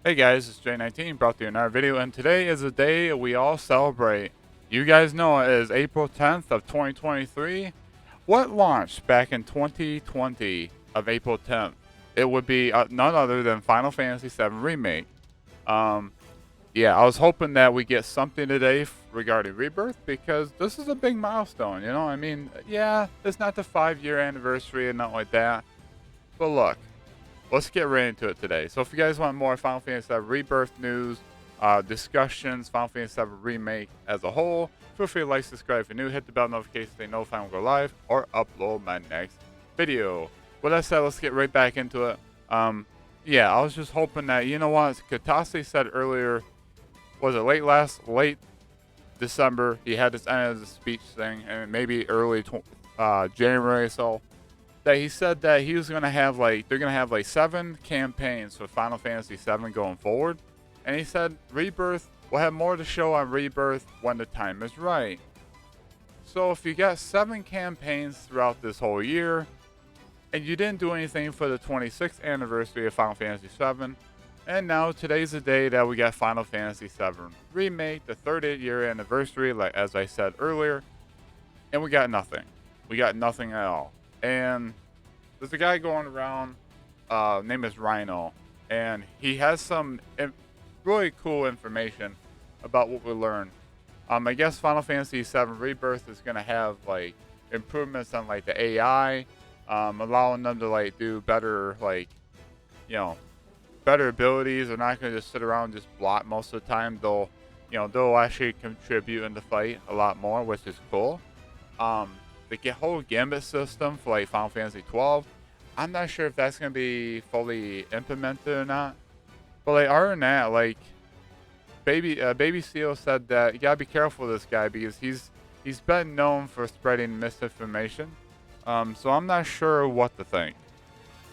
Hey guys, it's J19 brought to you another video, and today is a day we all celebrate. You guys know it is April 10th of 2023. What launched back in 2020 of April 10th? It would be none other than Final Fantasy VII Remake. Um, yeah, I was hoping that we get something today regarding Rebirth because this is a big milestone, you know? I mean, yeah, it's not the 5-year anniversary and nothing like that, but look. Let's get right into it today. So if you guys want more Final Fantasy VII Rebirth news, discussions, Final Fantasy VII Remake as a whole, feel free to like, subscribe if you're new, hit the bell notification so you know if I go live or upload my next video. With that said, let's get right back into it. Yeah, I was just hoping that, you know what, Katase said earlier, was it late December, he had this end of the speech thing, and maybe early January or so, that he said that he was gonna have they're gonna have 7 campaigns for Final Fantasy VII going forward, and he said Rebirth will have more to show on Rebirth when the time is right. So if you got 7 campaigns throughout this whole year, and you didn't do anything for the 26th anniversary of Final Fantasy VII, and now today's the day that we got Final Fantasy VII Remake, the 30th year anniversary, like as I said earlier, and we got nothing. We got nothing at all. And there's a guy going around, name is Rhino, and he has some really cool information about what we learned. I guess Final Fantasy VII Rebirth is gonna have improvements on the AI, allowing them to do better better abilities. They're not gonna just sit around and just block most of the time. They'll actually contribute in the fight a lot more, which is cool. The whole gambit system for Final Fantasy 12, I'm not sure if that's gonna be fully implemented or not. But other than that, Baby Seal said that you gotta be careful with this guy because he's been known for spreading misinformation. So I'm not sure what to think.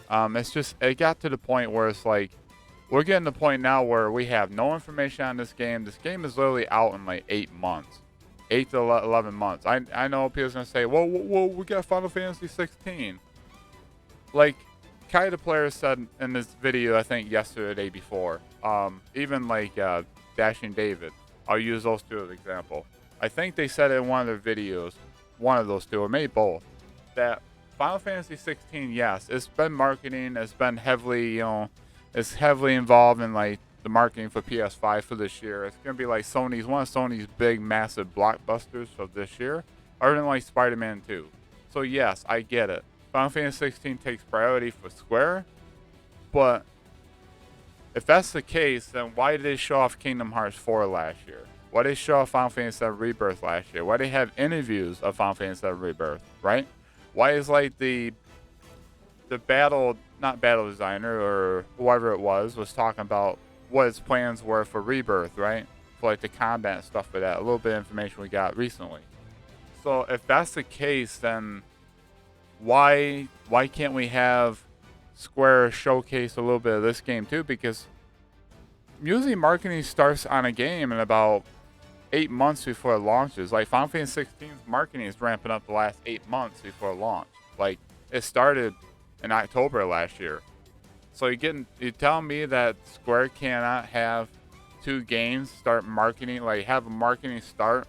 It got to the point where it's we're getting to the point now where we have no information on this game. This game is literally out in 8 months. 8 to 11 months. I know people's gonna say, well, we got Final Fantasy 16. Kai the player said in this video, I think yesterday, the day before. Even Dashing David. I'll use those two as an example. I think they said in one of their videos, one of those two, or maybe both, that Final Fantasy 16, yes, it's been marketing. It's been heavily, it's heavily involved in the marketing for PS5 for this year. It's gonna be one of Sony's big, massive blockbusters of this year, other than Spider-Man 2. So yes, I get it. Final Fantasy 16 takes priority for Square, but if that's the case, then why did they show off Kingdom Hearts 4 last year? Why did they show off Final Fantasy VII Rebirth last year? Why did they have interviews of Final Fantasy VII Rebirth, right? Why is the not battle designer or whoever it was talking about what his plans were for Rebirth, right? For the combat and stuff like that. A little bit of information we got recently. So if that's the case, then why can't we have Square showcase a little bit of this game too? Because usually marketing starts on a game in about 8 months before it launches. Final Fantasy 16's marketing is ramping up the last 8 months before launch. It started in October last year. So you're telling me that Square cannot have 2 games start marketing, have a marketing start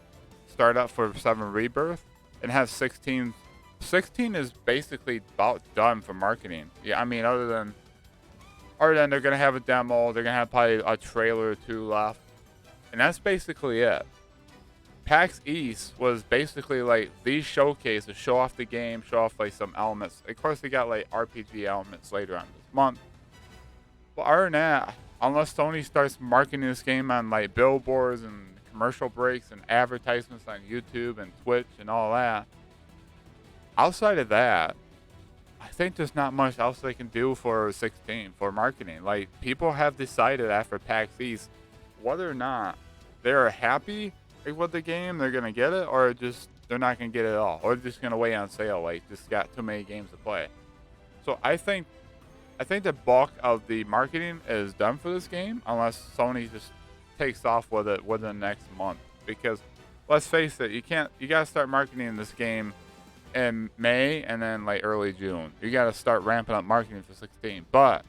up for 7 Rebirth, and have 16. 16 is basically about done for marketing. Yeah, I mean, other than they're gonna have a demo, they're gonna have probably a trailer or 2 left, and that's basically it. PAX East was basically these showcase to show off the game, show off some elements. Of course, they got RPG elements later on this month. But other than that, unless Sony starts marketing this game on billboards and commercial breaks and advertisements on YouTube and Twitch and all that, outside of that, I think there's not much else they can do for 16 for marketing. People have decided after PAX East whether or not they're happy with the game, they're gonna get it, or just they're not gonna get it at all, or they're just gonna wait on sale. Just got too many games to play. So I think the bulk of the marketing is done for this game, unless Sony just takes off with it within the next month. Because let's face it, you gotta start marketing this game in May and then early June. You gotta start ramping up marketing for 16. But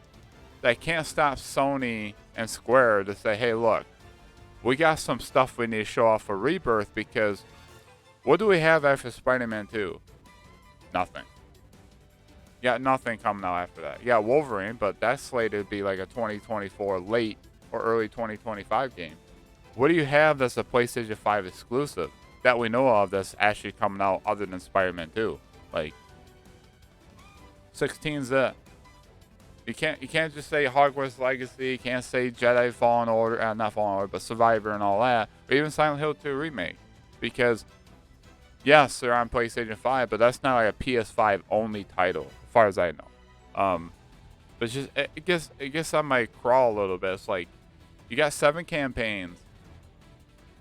that can't stop Sony and Square to say, hey, look, we got some stuff we need to show off for Rebirth, because what do we have after Spider-Man 2? Nothing. Yeah, nothing coming out after that. Yeah, Wolverine, but that's slated to be like a 2024 late or early 2025 game. What do you have that's a PlayStation 5 exclusive that we know of that's actually coming out other than Spider-Man 2? Like, 16's it. You can't just say Hogwarts Legacy. You can't say Jedi Fallen Order, not Fallen Order, but Survivor and all that, or even Silent Hill 2 remake, because yes, they're on PlayStation 5, but that's not like a PS5 only title, as far as I know. But just it gets on my crawl a little bit. It's like you got 7 campaigns,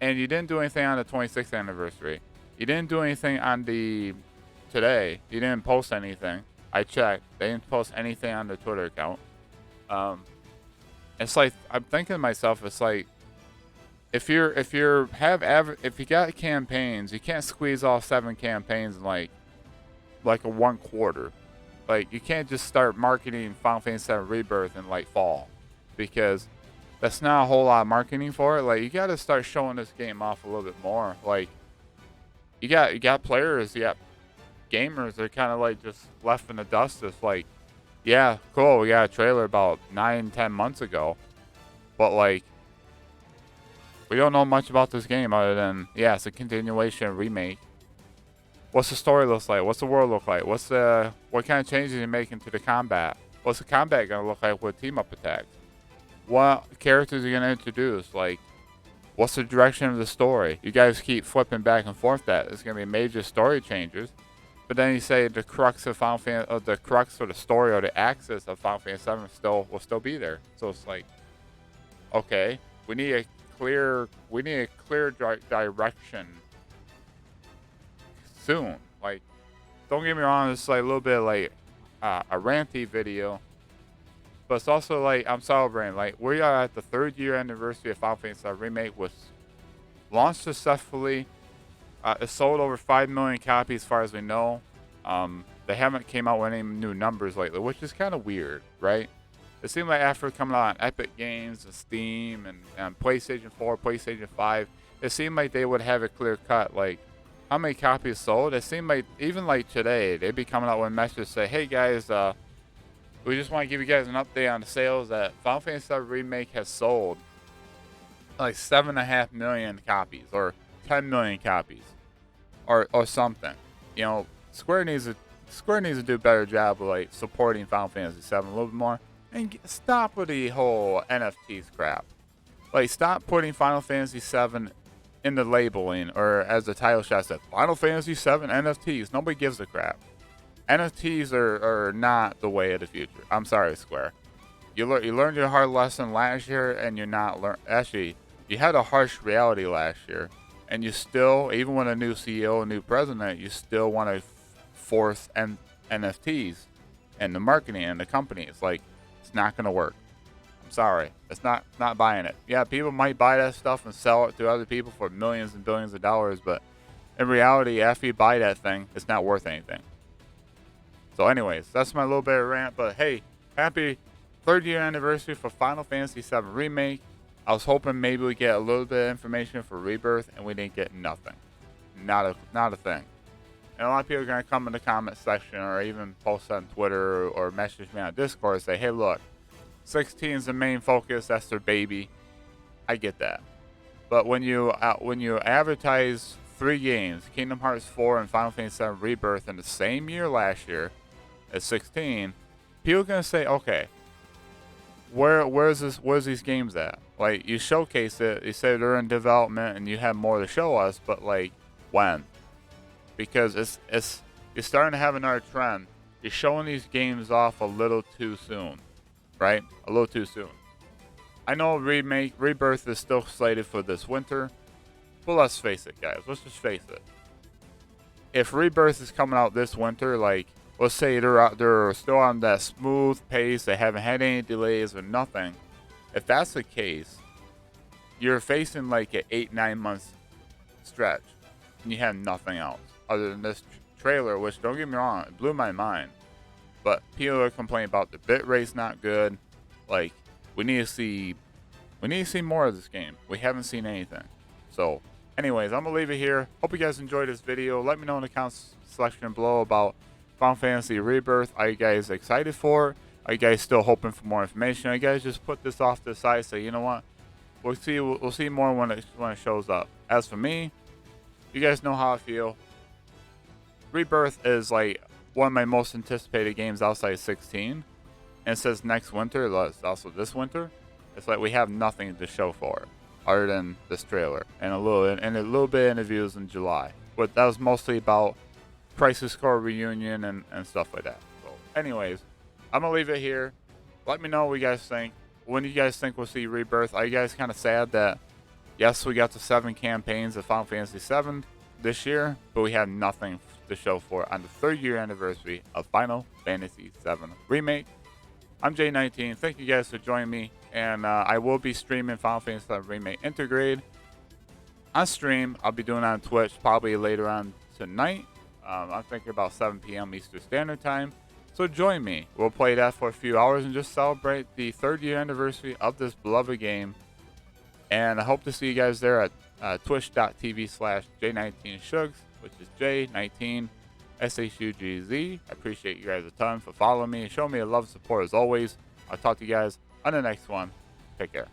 and you didn't do anything on the 26th anniversary. You didn't do anything on the today. You didn't post anything. I checked. They didn't post anything on their Twitter account. It's like I'm thinking to myself. It's like if you got campaigns, you can't squeeze off 7 campaigns in like a 1 quarter. Like, you can't just start marketing Final Fantasy VII Rebirth in like fall, because that's not a whole lot of marketing for it. Like, you got to start showing this game off a little bit more. Like, you got players, you got gamers that are kind of like just left in the dust. It's like, yeah, cool, we got a trailer about 9-10 months ago, but like, we don't know much about this game other than, yeah, it's a continuation remake. What's the story look like? What's the world look like? What kind of changes are you making to the combat? What's the combat gonna look like with team up attacks? What characters are you gonna introduce? Like, what's the direction of the story? You guys keep flipping back and forth that there's gonna be major story changes, but then you say the crux of Final Fantasy, or the crux or the story or the axis of Final Fantasy VII will still be there. So it's like, okay, we need a clear direction soon. Like, don't get me wrong, it's like a little bit like a ranty video, but it's also like I'm celebrating. Like, we are at the 3rd year anniversary of Final Fantasy VII Remake, was launched successfully. It sold over 5 million copies as far as we know. They haven't came out with any new numbers lately, which is kind of weird, right? It seemed like after coming out on Epic Games and Steam and PlayStation 4, PlayStation 5, it seemed like they would have a clear cut, like, how many copies sold. It seemed like, even like today, they'd be coming out with a message say, hey guys, we just want to give you guys an update on the sales that Final Fantasy VII Remake has sold like 7.5 million copies, or 10 million copies, or something. You know, Square needs to do a better job of like supporting Final Fantasy VII a little bit more, and stop with the whole NFTs crap. Like, stop putting Final Fantasy VII in the labeling, or as the title shot said, Final Fantasy VII NFTs. Nobody gives a crap. NFTs are not the way of the future. I'm sorry, Square. You learned your hard lesson last year, and you're not actually, you had a harsh reality last year, and you still, even with a new CEO, a new president, you still want to force NFTs and the marketing and the company. It's like, it's not going to work. I'm sorry. It's not buying it. Yeah, people might buy that stuff and sell it to other people for millions and billions of dollars, but in reality, after you buy that thing, it's not worth anything. So anyways, that's my little bit of rant, but hey, happy 3rd year anniversary for Final Fantasy VII Remake. I was hoping maybe we get a little bit of information for Rebirth, and we didn't get nothing. Not a thing. And a lot of people are going to come in the comment section, or even post on Twitter, or message me on Discord and say, hey, look, 16 is the main focus, that's their baby. I get that. But when you advertise 3 games, Kingdom Hearts 4 and Final Fantasy VII Rebirth, in the same year last year as 16, people are going to say, okay, where's these games at? Like, you showcase it, you say they're in development and you have more to show us, but like, when? Because you're starting to have another trend. You're showing these games off a little too soon, right? A little too soon. I know Rebirth is still slated for this winter, but let's face it, guys. Let's just face it. If Rebirth is coming out this winter, like, let's say they're still on that smooth pace, they haven't had any delays or nothing. If that's the case, you're facing like an 8-9 months stretch, and you have nothing else other than this trailer, which, don't get me wrong, it blew my mind. But people are complaining about the bit rate's not good. Like, we need to see We need to see more of this game. We haven't seen anything. So, anyways, I'm going to leave it here. Hope you guys enjoyed this video. Let me know in the comments section below about Final Fantasy Rebirth. Are you guys excited for it? Are you guys still hoping for more information? Are you guys just put this off to the side, say, you know what? We'll see more when it shows up. As for me, you guys know how I feel. Rebirth is like one of my most anticipated games outside 16. And it says next winter, it's also this winter. It's like we have nothing to show for it other than this trailer and a little bit of interviews in July. But that was mostly about Crisis Core reunion and stuff like that. So anyways, I'm gonna leave it here. Let me know what you guys think. When do you guys think we'll see Rebirth? Are you guys kind of sad that yes, we got the 7 campaigns of Final Fantasy 7 this year, but we had nothing to show for it on the 3rd year anniversary of Final Fantasy 7 Remake? I'm J19. Thank you guys for joining me, and I will be streaming Final Fantasy 7 Remake Intergrade on stream. I'll be doing it on Twitch probably later on tonight. I'm thinking about 7 p.m. Eastern Standard Time. So join me. We'll play that for a few hours and just celebrate the 3rd year anniversary of this beloved game. And I hope to see you guys there at twitch.tv/J19Shugs, which is J19 SHUGZ. I appreciate you guys a ton for following me and showing me a love and support as always. I'll talk to you guys on the next one. Take care.